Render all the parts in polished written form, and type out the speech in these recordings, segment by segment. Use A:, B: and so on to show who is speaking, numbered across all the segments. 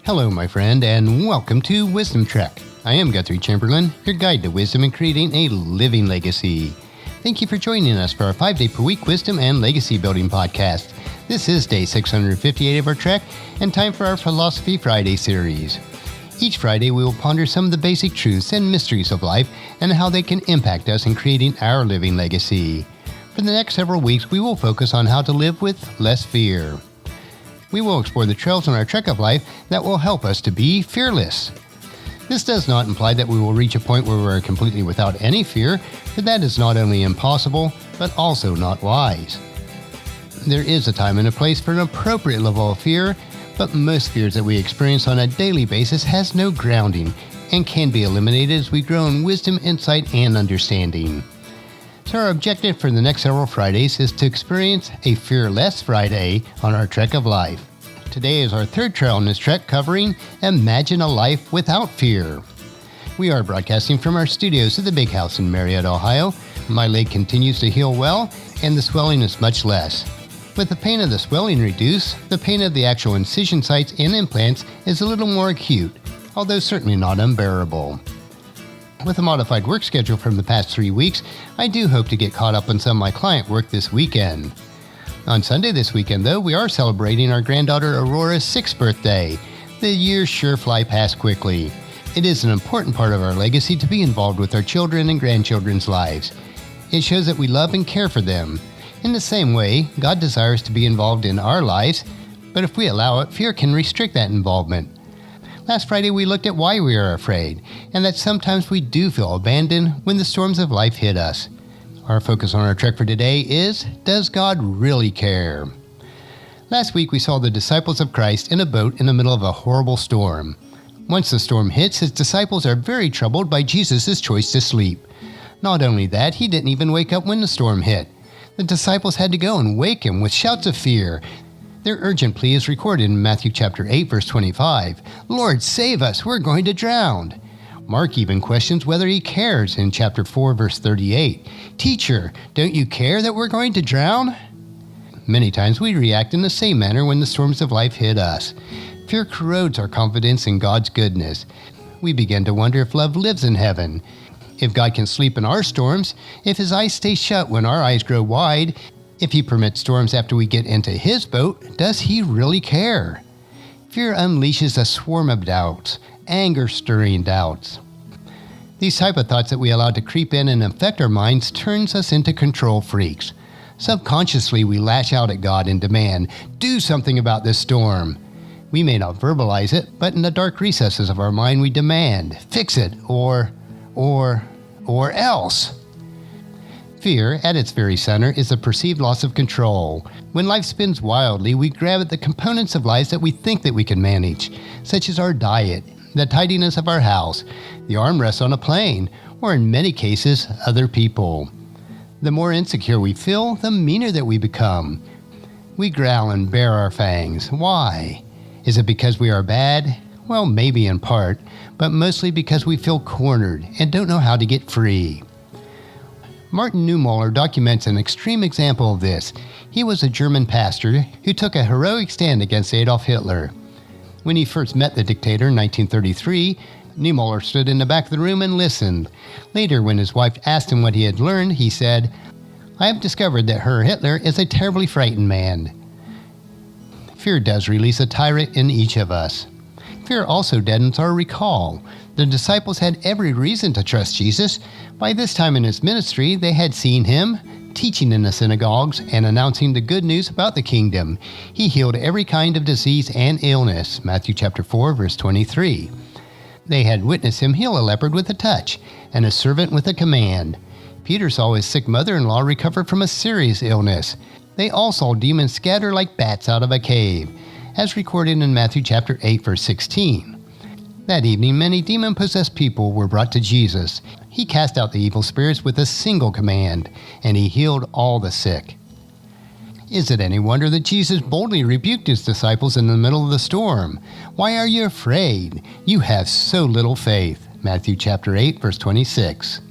A: Hello, my friend, and welcome to Wisdom Trek. I am Guthrie Chamberlain, your guide to wisdom and creating a living legacy. Thank you for joining us for our 5-day-per-week wisdom and legacy building podcast. This is day 658 of our trek, and time for our Philosophy Friday series. Each Friday, we will ponder some of the basic truths and mysteries of life and how they can impact us in creating our living legacy. For the next several weeks, we will focus on how to live with less fear. We will explore the trails on our trek of life that will help us to be fearless. This does not imply that we will reach a point where we are completely without any fear, for that is not only impossible, but also not wise. There is a time and a place for an appropriate level of fear, but most fears that we experience on a daily basis has no grounding and can be eliminated as we grow in wisdom, insight, and understanding. So our objective for the next several Fridays is to experience a fearless Friday on our trek of life. Today is our third trail on this trek covering Imagine a Life Without Fear. We are broadcasting from our studios at the Big House in Marietta, Ohio. My leg continues to heal well, and the swelling is much less. With the pain of the swelling reduced, the pain of the actual incision sites and implants is a little more acute, although certainly not unbearable. With a modified work schedule from the past 3 weeks, I do hope to get caught up on some of my client work this weekend. On Sunday this weekend, though, we are celebrating our granddaughter Aurora's 6th birthday. The years sure fly past quickly. It is an important part of our legacy to be involved with our children and grandchildren's lives. It shows that we love and care for them. In the same way, God desires to be involved in our lives, but if we allow it, fear can restrict that involvement. Last Friday, we looked at why we are afraid, and that sometimes we do feel abandoned when the storms of life hit us. Our focus on our trek for today is, does God really care? Last week, we saw the disciples of Christ in a boat in the middle of a horrible storm. Once the storm hits, his disciples are very troubled by Jesus' choice to sleep. Not only that, he didn't even wake up when the storm hit. The disciples had to go and wake him with shouts of fear. Their urgent plea is recorded in Matthew chapter 8, verse 25. Lord, save us, we're going to drown. Mark even questions whether he cares in chapter 4, verse 38. Teacher, don't you care that we're going to drown? Many times we react in the same manner when the storms of life hit us. Fear corrodes our confidence in God's goodness. We begin to wonder if love lives in heaven. If God can sleep in our storms, if his eyes stay shut when our eyes grow wide, if he permits storms after we get into his boat, does he really care? Fear unleashes a swarm of doubts, anger-stirring doubts. These type of thoughts that we allow to creep in and affect our minds turns us into control freaks. Subconsciously, we lash out at God and demand, do something about this storm. We may not verbalize it, but in the dark recesses of our mind we demand, fix it, or else. Fear, at its very center, is a perceived loss of control. When life spins wildly, we grab at the components of life that we think that we can manage, such as our diet, the tidiness of our house, the armrests on a plane, or in many cases, other people. The more insecure we feel, the meaner that we become. We growl and bare our fangs. Why? Is it because we are bad? Well, maybe in part, but mostly because we feel cornered and don't know how to get free. Martin Niemöller documents an extreme example of this. He was a German pastor who took a heroic stand against Adolf Hitler. When he first met the dictator in 1933, Niemöller stood in the back of the room and listened. Later, when his wife asked him what he had learned, he said, I have discovered that Herr Hitler is a terribly frightened man. Fear does release a tyrant in each of us. Fear also deadens our recall. The disciples had every reason to trust Jesus. By this time in his ministry, they had seen him teaching in the synagogues and announcing the good news about the kingdom. He healed every kind of disease and illness, Matthew chapter 4, verse 23. They had witnessed him heal a leopard with a touch and a servant with a command. Peter saw his sick mother-in-law recover from a serious illness. They all saw demons scatter like bats out of a cave, as recorded in Matthew chapter 8, verse 16. That evening, many demon-possessed people were brought to Jesus. He cast out the evil spirits with a single command, and he healed all the sick. Is it any wonder that Jesus boldly rebuked his disciples in the middle of the storm? Why are you afraid? You have so little faith. Matthew chapter 8, verse 26.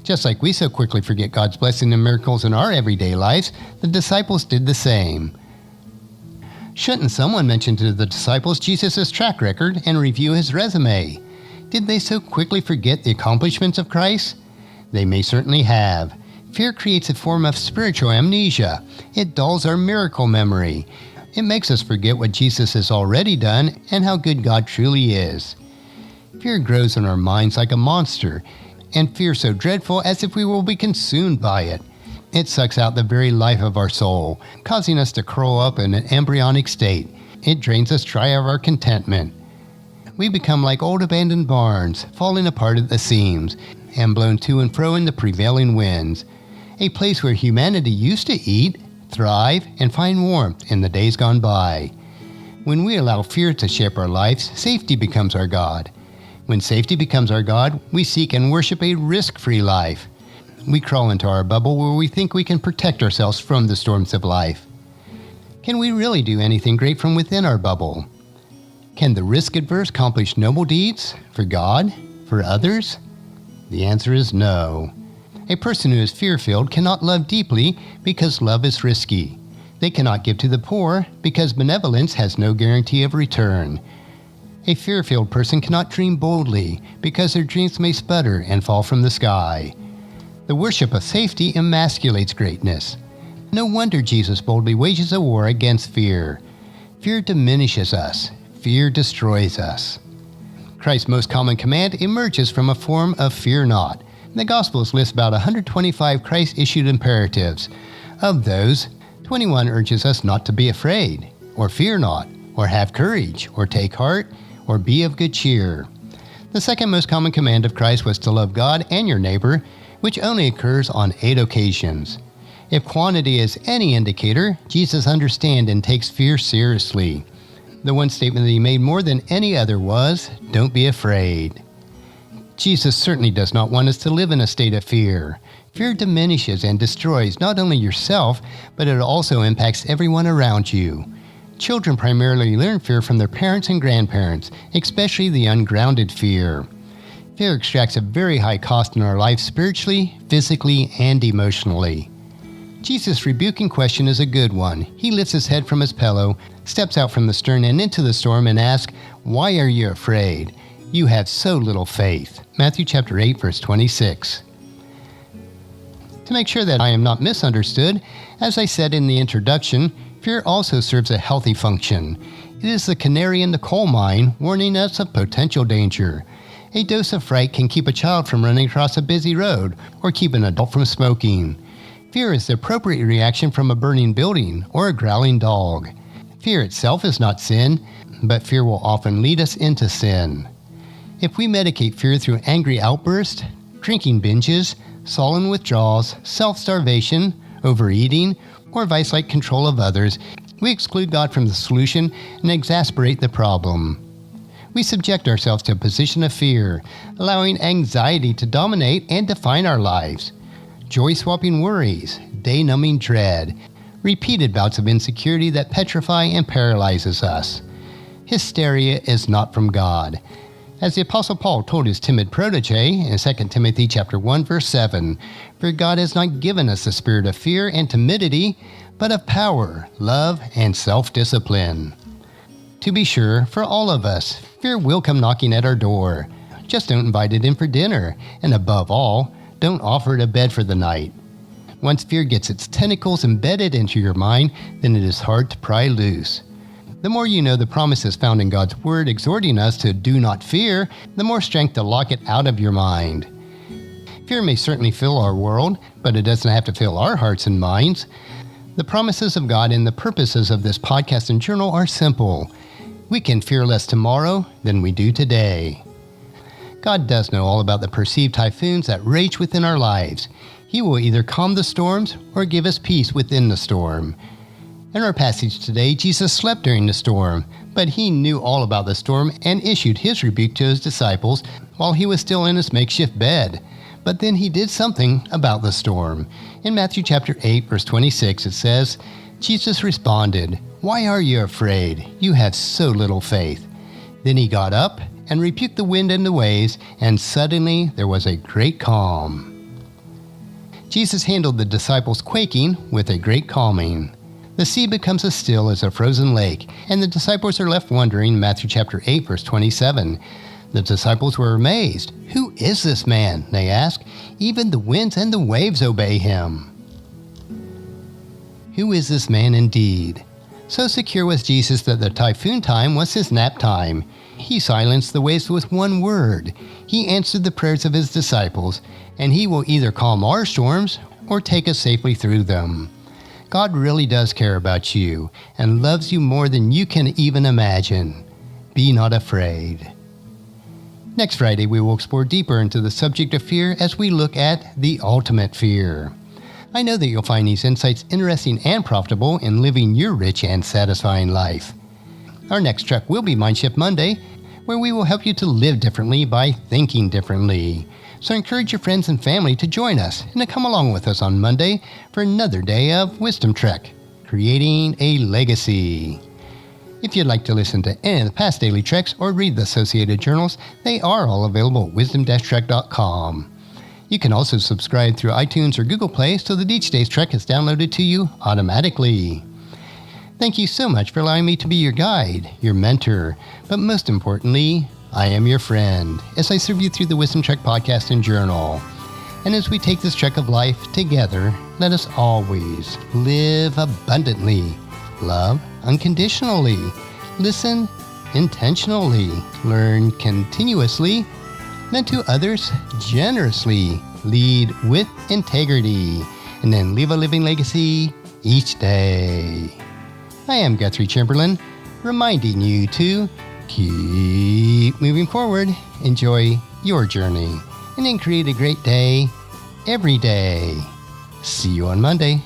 A: Just like we so quickly forget God's blessing and miracles in our everyday lives, the disciples did the same. Shouldn't someone mention to the disciples Jesus' track record and review his resume? Did they so quickly forget the accomplishments of Christ? They may certainly have. Fear creates a form of spiritual amnesia. It dulls our miracle memory. It makes us forget what Jesus has already done and how good God truly is. Fear grows in our minds like a monster, and fear so dreadful as if we will be consumed by it. It sucks out the very life of our soul, causing us to curl up in an embryonic state. It drains us dry of our contentment. We become like old abandoned barns, falling apart at the seams, and blown to and fro in the prevailing winds. A place where humanity used to eat, thrive, and find warmth in the days gone by. When we allow fear to shape our lives, safety becomes our God. When safety becomes our God, we seek and worship a risk-free life. We crawl into our bubble where we think we can protect ourselves from the storms of life. Can we really do anything great from within our bubble? Can the risk-averse accomplish noble deeds for God, for others? The answer is no. A person who is fear-filled cannot love deeply because love is risky. They cannot give to the poor because benevolence has no guarantee of return. A fear-filled person cannot dream boldly because their dreams may sputter and fall from the sky. The worship of safety emasculates greatness. No wonder Jesus boldly wages a war against fear. Fear diminishes us. Fear destroys us. Christ's most common command emerges from a form of fear not. The Gospels list about 125 Christ-issued imperatives. Of those, 21 urges us not to be afraid, or fear not, or have courage, or take heart, or be of good cheer. The second most common command of Christ was to love God and your neighbor, which only occurs on 8 occasions. If quantity is any indicator, Jesus understands and takes fear seriously. The one statement that he made more than any other was, "Don't be afraid." Jesus certainly does not want us to live in a state of fear. Fear diminishes and destroys not only yourself, but it also impacts everyone around you. Children primarily learn fear from their parents and grandparents, especially the ungrounded fear. Fear extracts a very high cost in our life spiritually, physically, and emotionally. Jesus' rebuking question is a good one. He lifts his head from his pillow, steps out from the stern and into the storm and asks, "Why are you afraid? You have so little faith." Matthew chapter 8, verse 26. To make sure that I am not misunderstood, as I said in the introduction, fear also serves a healthy function. It is the canary in the coal mine, warning us of potential danger. A dose of fright can keep a child from running across a busy road or keep an adult from smoking. Fear is the appropriate reaction from a burning building or a growling dog. Fear itself is not sin, but fear will often lead us into sin. If we medicate fear through angry outbursts, drinking binges, sullen withdrawals, self-starvation, overeating, or vice-like control of others, we exclude God from the solution and exasperate the problem. We subject ourselves to a position of fear, allowing anxiety to dominate and define our lives. Joy-swapping worries, day-numbing dread, repeated bouts of insecurity that petrify and paralyzes us. Hysteria is not from God. As the Apostle Paul told his timid protege in 2 Timothy chapter 1, verse 7, "For God has not given us the spirit of fear and timidity, but of power, love, and self-discipline." To be sure, for all of us, fear will come knocking at our door. Just don't invite it in for dinner, and above all, don't offer it a bed for the night. Once fear gets its tentacles embedded into your mind, then it is hard to pry loose. The more you know the promises found in God's Word exhorting us to do not fear, the more strength to lock it out of your mind. Fear may certainly fill our world, but it doesn't have to fill our hearts and minds. The promises of God and the purposes of this podcast and journal are simple. We can fear less tomorrow than we do today. God does know all about the perceived typhoons that rage within our lives. He will either calm the storms or give us peace within the storm. In our passage today, Jesus slept during the storm, but he knew all about the storm and issued his rebuke to his disciples while he was still in his makeshift bed. But then he did something about the storm. In Matthew chapter 8, verse 26, it says, Jesus responded, "Why are you afraid? You have so little faith." Then he got up and rebuked the wind and the waves, and suddenly there was a great calm. Jesus handled the disciples' quaking with a great calming. The sea becomes as still as a frozen lake, and the disciples are left wondering. Matthew chapter 8, verse 27. The disciples were amazed. "Who is this man?" they ask. "Even the winds and the waves obey him." Who is this man indeed? So secure was Jesus that the typhoon time was his nap time. He silenced the waves with one word. He answered the prayers of his disciples, and he will either calm our storms or take us safely through them. God really does care about you and loves you more than you can even imagine. Be not afraid. Next Friday, we will explore deeper into the subject of fear as we look at the ultimate fear. I know that you'll find these insights interesting and profitable in living your rich and satisfying life. Our next trek will be Mindshift Monday, where we will help you to live differently by thinking differently. So encourage your friends and family to join us and to come along with us on Monday for another day of Wisdom Trek, Creating a Legacy. If you'd like to listen to any of the past daily treks or read the associated journals, they are all available at wisdom-trek.com. You can also subscribe through iTunes or Google Play so that each day's trek is downloaded to you automatically. Thank you so much for allowing me to be your guide, your mentor, but most importantly, I am your friend as I serve you through the Wisdom Trek podcast and journal. And as we take this trek of life together, let us always live abundantly, love unconditionally, listen intentionally, learn continuously, lend to others generously, lead with integrity, and then leave a living legacy each day. I am Guthrie Chamberlain, reminding you to keep moving forward, enjoy your journey, and then create a great day every day. See you on Monday.